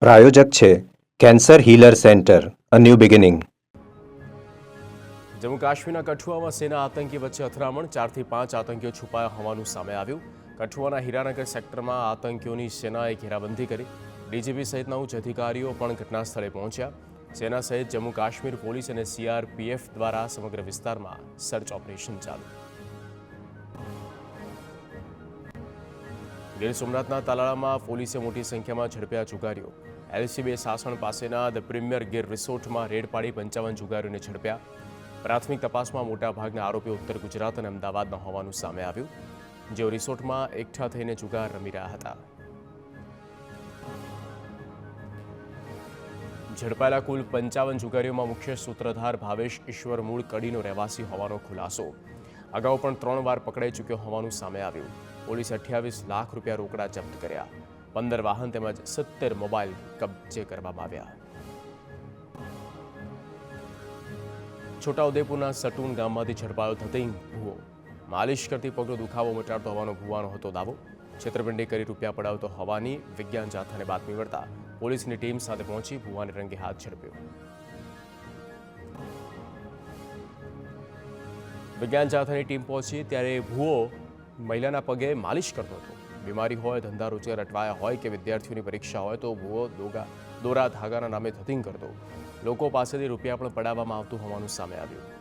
પ્રાયોજક છે cancer healer centre, a new beginning. Jammu કાશ્મીરના કઠુઆમાં સેના આતંકી વચ્ચે અથડામણ, 4 થી 5 આતંકીઓ છુપાયા હોવાનું સામે આવ્યું. કઠુઆના હીરાનગર સેક્ટરમાં આતંકીઓની સેનાએ ઘેરાબંધી કરી. ડીજીપી સહિતના ઉચ્ચ અધિકારીઓ પણ ઘટના સ્થળે પહોંચ્યા. સેના સહિત જમ્મુ કાશ્મીર પોલીસ અને સીઆરપીએફ દ્વારા સમગ્ર વિસ્તારમાં સર્ચ ઓપરેશન ચાલુ. ગીર સોમનાથના તાલાળામાં પોલીસે મોટી સંખ્યામાં ઝડપ્યા જુગારીઓ. એલસીબી સાસણ પાસેના ધ પ્રીમિયર ગીર રિસોર્ટમાં રેડ પાડી 55 જુગારીઓને ઝડપ્યા. પ્રાથમિક તપાસમાં મોટાભાગના આરોપીઓ ઉત્તર ગુજરાત અને અમદાવાદના હોવાનું સામે આવ્યું, જેઓ રિસોર્ટમાં એકઠા થઈને જુગાર રમી રહ્યા હતા. ઝડપાયેલા કુલ 55 જુગારીઓમાં મુખ્ય સૂત્રધાર ભાવેશ ઈશ્વર મૂળ કડીનો રહેવાસી હોવાનો ખુલાસો. અગાઉ પણ 3 વાર પકડાઈ ચૂક્યો હોવાનું સામે આવ્યું. પોલીસે 28 લાખ રૂપિયા રોકડા જપ્ત કર્યા. 15 વાહન તેમજ 70 મોબાઈલ કબજે કરવામાં આવ્યા. છોટાઉદેપુરના સટુન ગામમાંથી ઝડપાયો ધતિંગ ભૂવો. માલિશ કરતી પગનો દુખાવો મટાડતો હોવાનો ભૂવાનો હતો દાવો. છેતરપિંડી કરી રૂપિયા પડાવતો હોવાની વિજ્ઞાન જાથાને બાતમી મળતા પોલીસની ટીમ સાથે પહોંચી ભૂવાને રંગે હાથ ઝડપ્યો. વિજ્ઞાન જાથાની ટીમ પહોંચી ત્યારે ભૂવો મહિલાના પગે માલિશ કરતો હતો. બીમારી હોય, ધંધા રોજગાર અટવાયા હોય કે વિદ્યાર્થીઓની પરીક્ષા હોય તો ભૂવો દોરા ધાગાના નામે ધતિંગ કરતો. લોકો પાસેથી રૂપિયા પણ પડાવવામાં આવતું હોવાનું સામે આવ્યું.